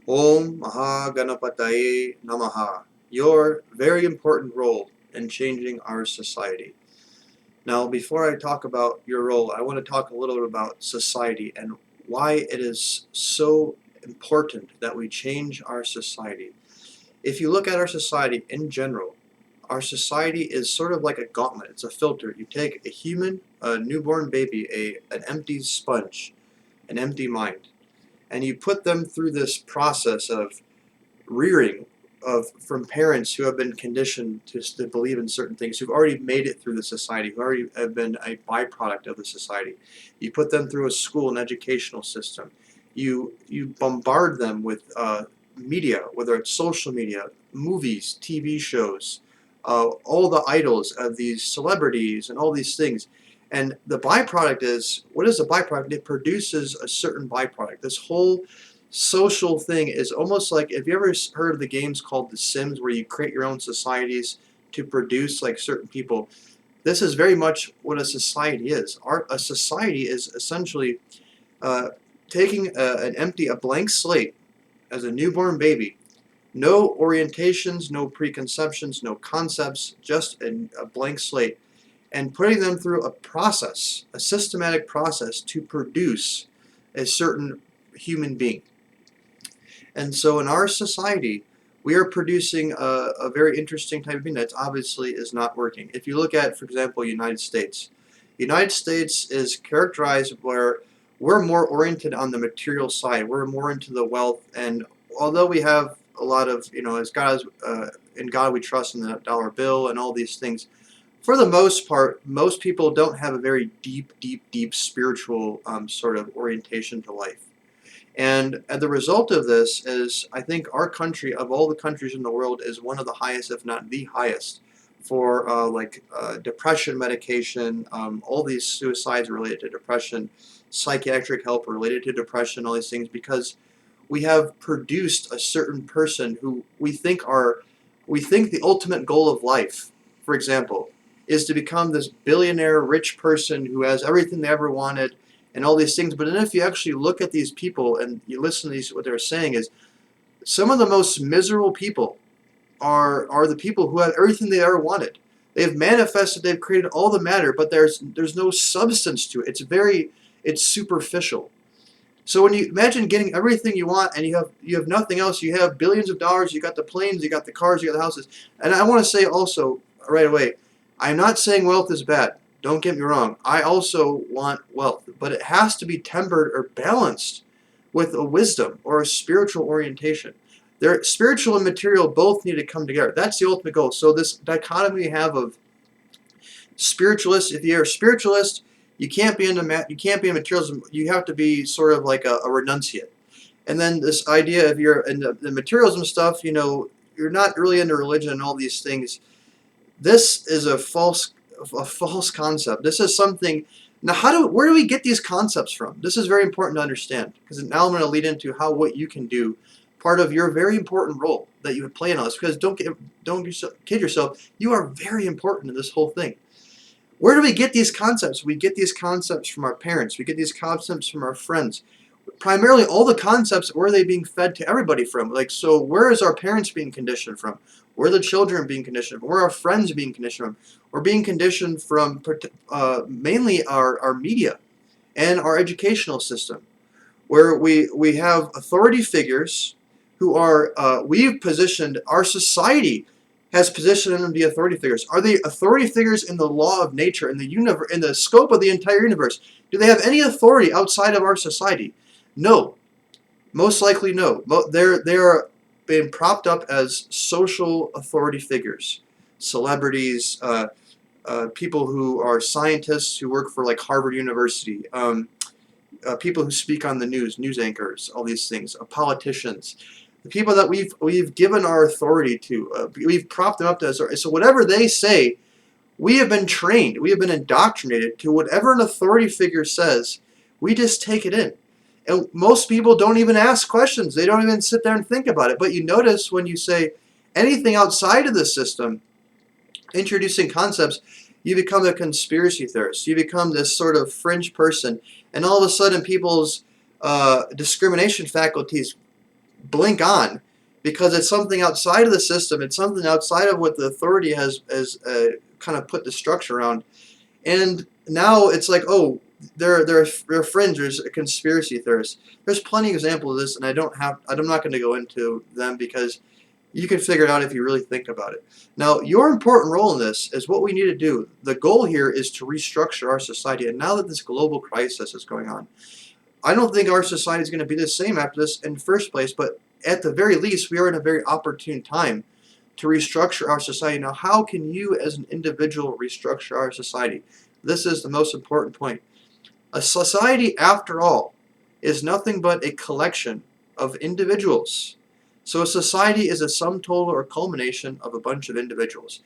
Om Mahaganapataye Namaha. Your very important role in changing our society. Now, before I talk about your role, I want to talk a little bit about society and why it is so important that we change our society. If you look at our society in general, our society is sort of like a gauntlet. It's a filter. You take a human, a newborn baby, an empty sponge, an empty mind, and you put them through this process of rearing from parents who have been conditioned to believe in certain things, who've already made it through the society, who already have been a byproduct of the society. You put them through a school and educational system. You bombard them with media, whether it's social media, movies, TV shows, all the idols of these celebrities and all these things. And the byproduct is, what is the byproduct? It produces a certain byproduct. This whole social thing is almost like, if you ever heard of the games called The Sims, where you create your own societies to produce like certain people. This is very much what a society is. A society is essentially uh, taking a blank slate as a newborn baby. No orientations, no preconceptions, no concepts, just a blank slate, and putting them through a process, a systematic process to produce a certain human being. And so in our society, we are producing a very interesting type of being that obviously is not working. If you look at, for example, United States is characterized where we're more oriented on the material side. We're more into the wealth, and although we have a lot of, as God, in God we trust, in the dollar bill and all these things, for the most part, most people don't have a very deep spiritual sort of orientation to life. And the result of this is, I think our country, of all the countries in the world, is one of the highest, if not the highest, for depression medication, all these suicides related to depression, psychiatric help related to depression, all these things, because we have produced a certain person who we think the ultimate goal of life, for example, is to become this billionaire rich person who has everything they ever wanted and all these things. But then if you actually look at these people and you listen to these, what they're saying is, some of the most miserable people are the people who have everything they ever wanted. They've manifested, they've created all the matter, but there's no substance to it. It's superficial. So when you imagine getting everything you want and you have nothing else, you have billions of dollars, you got the planes, you got the cars, you got the houses. And I want to say also right away, I'm not saying wealth is bad. Don't get me wrong. I also want wealth, but it has to be tempered or balanced with a wisdom or a spiritual orientation. Spiritual and material both need to come together. That's the ultimate goal. So this dichotomy we have of spiritualist. If you're a spiritualist, you can't be you can't be in materialism. You have to be sort of like a renunciate. And then this idea, if you're in the materialism stuff, you're not really into religion and all these things. This is a false concept. This is something. Now, where do we get these concepts from? This is very important to understand, because now I'm going to lead into what you can do. Part of your very important role that you would play in all this, because don't kid yourself. You are very important in this whole thing. Where do we get these concepts? We get these concepts from our parents. We get these concepts from our friends. Primarily, all the concepts, where are they being fed to everybody from? So where is our parents being conditioned from? Where are the children being conditioned from? Where are our friends being conditioned from? We're being conditioned from mainly our media and our educational system, where we have authority figures who are, we've positioned, our society has positioned them to be authority figures. Are they authority figures in the law of nature, in the universe, in the scope of the entire universe? Do they have any authority outside of our society? No. Most likely no. They're being propped up as social authority figures. Celebrities, people who are scientists who work for like Harvard University, people who speak on the news anchors, all these things, politicians, the people that we've given our authority to, we've propped them up to us. So whatever they say, we have been trained, we have been indoctrinated to whatever an authority figure says. We just take it in. And most people don't even ask questions. They don't even sit there and think about it. But you notice when you say anything outside of the system, introducing concepts, you become a conspiracy theorist. You become this sort of fringe person. And all of a sudden, people's discrimination faculties blink on because it's something outside of the system. It's something outside of what the authority has kind of put the structure around. And now it's like, oh, they're fringe. There's a conspiracy theorists. There's plenty of examples of this, and I'm not going to go into them because you can figure it out if you really think about it. Now, your important role in this is what we need to do. The goal here is to restructure our society. And now that this global crisis is going on, I don't think our society is going to be the same after this in the first place, but at the very least, we are in a very opportune time to restructure our society. Now, how can you as an individual restructure our society? This is the most important point. A society, after all, is nothing but a collection of individuals. So a society is a sum total or culmination of a bunch of individuals.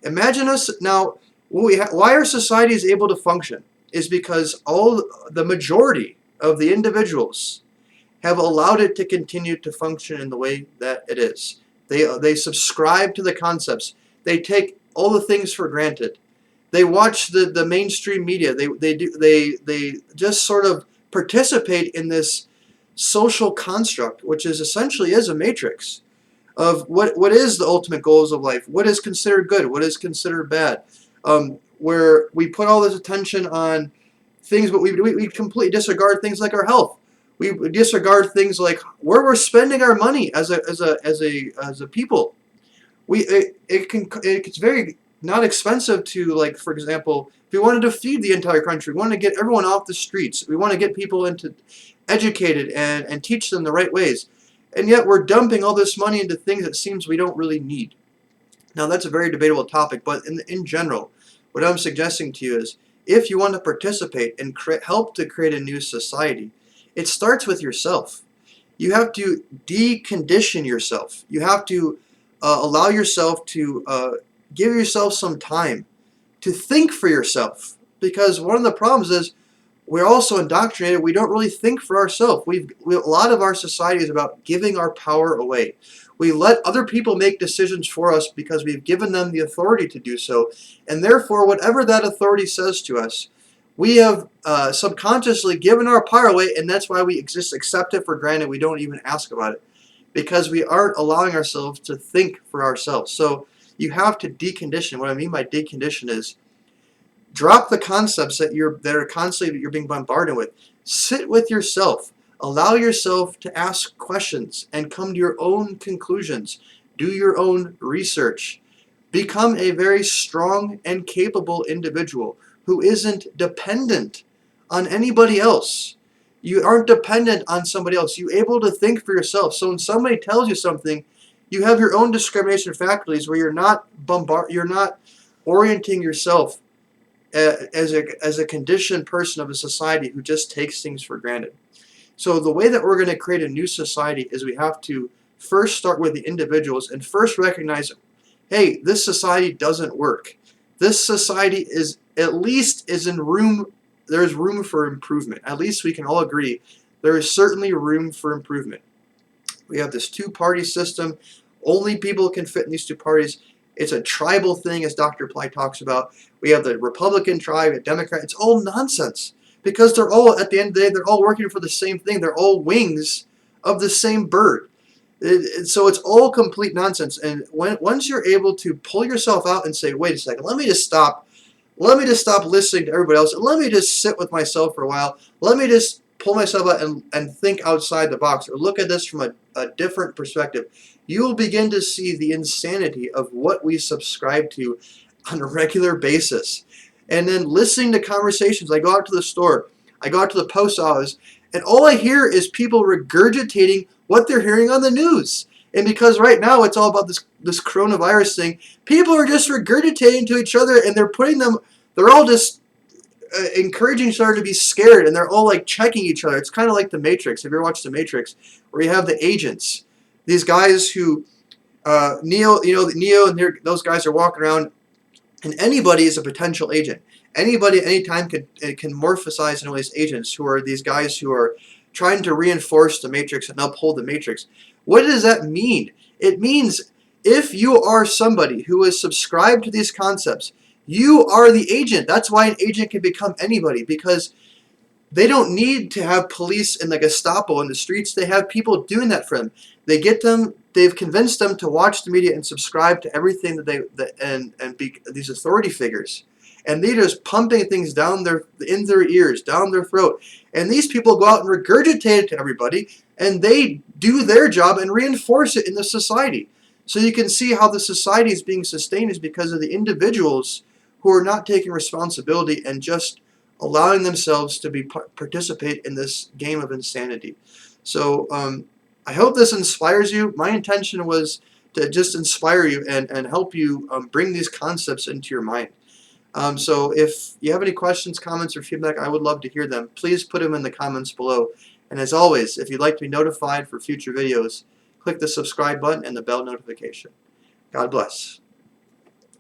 Imagine us now, why our society is able to function is because the majority of the individuals have allowed it to continue to function in the way that it is. They subscribe to the concepts. They take all the things for granted. They watch the mainstream media. They just sort of participate in this social construct, which is essentially is a matrix of what is the ultimate goals of life, what is considered good, what is considered bad, where we put all this attention on things, but we completely disregard things like our health. We disregard things like where we're spending our money as a people. It's very not expensive to, like, for example, if we wanted to feed the entire country, we want to get everyone off the streets, we want to get people into educated and teach them the right ways, and yet we're dumping all this money into things that seems we don't really need. Now that's a very debatable topic, but in general, what I'm suggesting to you is if you want to participate and help to create a new society, it starts with yourself. You have to decondition yourself. You have to allow yourself to give yourself some time to think for yourself, because one of the problems is we're also indoctrinated. We don't really think for ourselves. A lot of our society is about giving our power away. We let other people make decisions for us because we've given them the authority to do so, and therefore whatever that authority says to us, we have subconsciously given our power away, and that's why we just accept it for granted. We don't even ask about it because we aren't allowing ourselves to think for ourselves. So you have to decondition. What I mean by decondition is drop the concepts that are constantly you're being bombarded with. Sit with yourself. Allow yourself to ask questions and come to your own conclusions. Do your own research. Become a very strong and capable individual who isn't dependent on anybody else. You aren't dependent on somebody else. You're able to think for yourself. So when somebody tells you something, you have your own discrimination faculties where you're not orienting yourself as a conditioned person of a society who just takes things for granted. So the way that we're going to create a new society is we have to first start with the individuals and first recognize, hey, this society doesn't work. This society is there's room for improvement. At least we can all agree there is certainly room for improvement. We have this two-party system. Only people can fit in these two parties. It's a tribal thing, as Dr. Ply talks about. We have the Republican tribe, a Democrat. It's all nonsense because they're all, at the end of the day, they're all working for the same thing. They're all wings of the same bird. So it's all complete nonsense. And once you're able to pull yourself out and say, wait a second, let me just stop listening to everybody else, and let me just sit with myself for a while. Let me just pull myself out and think outside the box, or look at this from a different perspective. You will begin to see the insanity of what we subscribe to on a regular basis. And then listening to conversations. I go out to the store, I go out to the post office, and all I hear is people regurgitating what they're hearing on the news. And because right now it's all about this coronavirus thing, people are just regurgitating to each other, and they're all just encouraging each other to be scared, and they're all like checking each other. It's kind of like The Matrix. Have you ever watched The Matrix, where you have the agents, these guys who Neo and those guys are walking around, and anybody is a potential agent. Anybody at any time can morphosize into these agents, who are these guys who are trying to reinforce the Matrix and uphold the Matrix. What does that mean? It means if you are somebody who is subscribed to these concepts, you are the agent. That's why an agent can become anybody, because They don't need to have police and the Gestapo in the streets. They have people doing that for them. They get them. They've convinced them to watch the media and subscribe to everything and be these authority figures, and they're just pumping things down in their ears, down their throat. And these people go out and regurgitate it to everybody, and they do their job and reinforce it in the society. So you can see how the society is being sustained is because of the individuals who are not taking responsibility and just allowing themselves to participate in this game of insanity. So I hope this inspires you. My intention was to just inspire you and help you bring these concepts into your mind. So if you have any questions, comments, or feedback, I would love to hear them. Please put them in the comments below. And as always, if you'd like to be notified for future videos, click the subscribe button and the bell notification. God bless.